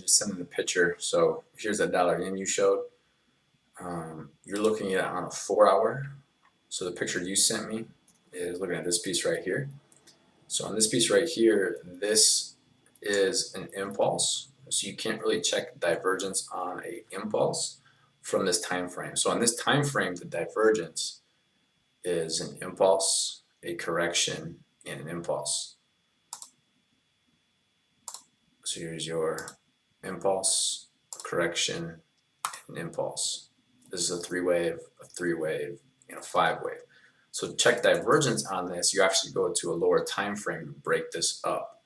just send in a picture. So here's that dollar yen you showed. You're looking at it on a 4 hour. So the picture you sent me is looking at this piece right here. So on this piece right here, this is an impulse. So you can't really check divergence on a impulse from this time frame. So on this time frame, the divergence is an impulse, a correction, and an impulse. So here's your impulse, correction, and impulse. This is a three-wave, and a five-wave. So to check divergence on this, you actually go to a lower time frame to break this up.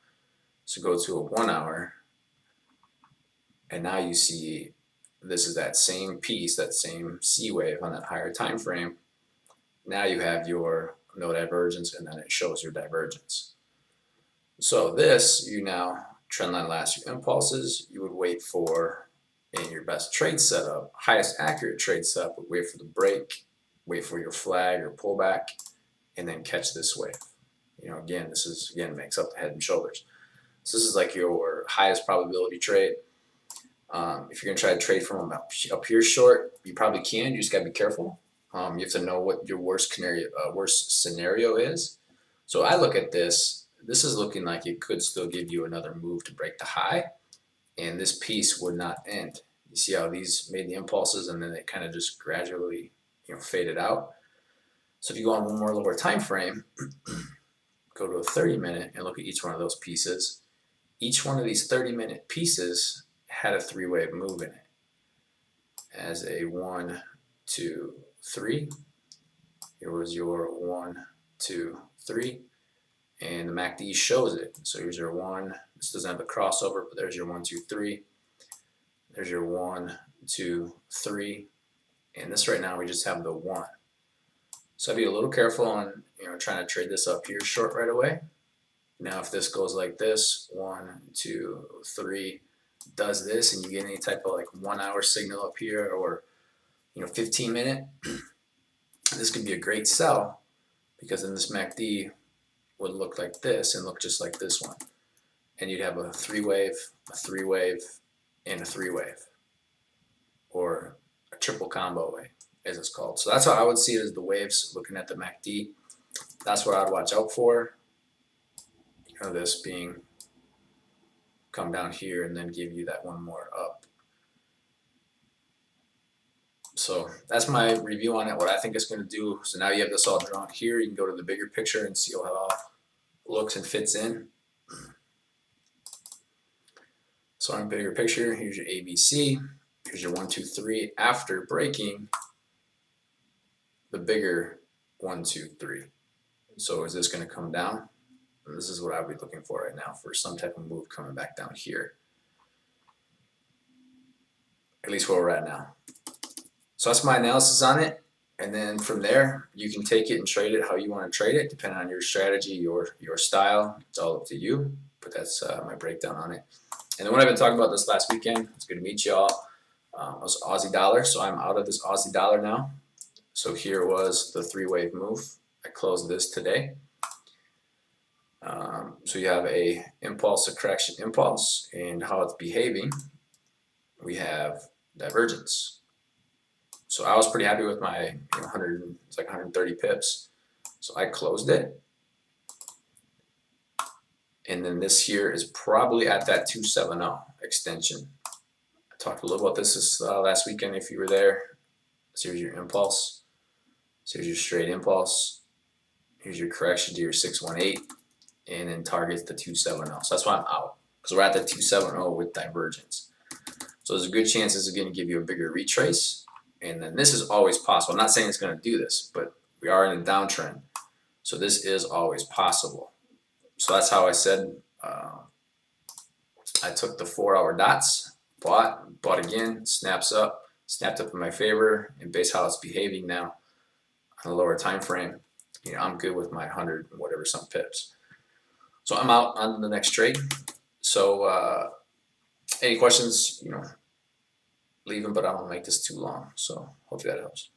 So go to a 1 hour, and now you see this is that same piece, that same C wave on that higher time frame. Now you have your no divergence, and then it shows your divergence. So this, you now trendline last your impulses, you would wait for, in your best trade setup, highest accurate trade setup, would wait for the break, wait for your flag or pullback, and then catch this wave. You know, again, this is, again, makes up the head and shoulders. So this is like your highest probability trade. If you're gonna try to trade from up here short, you probably can. You just gotta be careful. You have to know what your worst scenario is. So I look at this. This is looking like it could still give you another move to break the high, and this piece would not end. You see how these made the impulses, and then they kind of just gradually, faded out. So if you go on one more lower time frame, go to a 30-minute and look at each one of those pieces. Each one of these 30-minute pieces had a three-wave move in it. As a 1, 2, 3. Here was your 1, 2, 3. And the MACD shows it. So here's your 1. This doesn't have a crossover, but there's your 1, 2, 3. There's your 1, 2, 3. And this right now, we just have the 1. So I'd be a little careful on trying to trade this up here short right away. Now if this goes like this, 1, 2, 3, does this, and you get any type of like 1 hour signal up here, or 15-minute, this could be a great sell, because then this MACD would look like this and look just like this one, and you'd have a three-wave, and a three-wave, or a triple combo wave, as it's called. So that's how I would see it, as the waves looking at the MACD. That's what I'd watch out for. This being come down here and then give you that one more up. So that's my review on it, what I think it's going to do. So now you have this all drawn here. You can go to the bigger picture and see how it all looks and fits in. So on bigger picture, here's your ABC. Here's your 1, 2, 3 after breaking the bigger 1, 2, 3. So is this going to come down? And this is what I would be looking for right now, for some type of move coming back down here. At least where we're at now. So that's my analysis on it. And then from there, you can take it and trade it how you want to trade it, depending on your strategy, your style. It's all up to you. But that's my breakdown on it. And then what I've been talking about this last weekend, it's good to meet y'all, was Aussie dollar. So I'm out of this Aussie dollar now. So here was the three-wave move. I closed this today. So you have a impulse, a correction impulse, and how it's behaving. We have divergence. So I was pretty happy with my 100, it's like 130 pips. So I closed it. And then this here is probably at that 270 extension. I talked a little about this last weekend if you were there. So here's your impulse. So here's your straight impulse. Here's your correction to your 618. And then targets the 270. So that's why I'm out, because we're at the 270 with divergence. So there's a good chance this is going to give you a bigger retrace. And then this is always possible. I'm not saying it's going to do this, but we are in a downtrend. So this is always possible. So that's how I said I took the 4 hour dots, bought again, snapped up in my favor, and based how it's behaving now on a lower time frame, I'm good with my 100 and whatever some pips. So I'm out on the next trade. So any questions, leave them, but I don't want to make this too long. So hopefully that helps.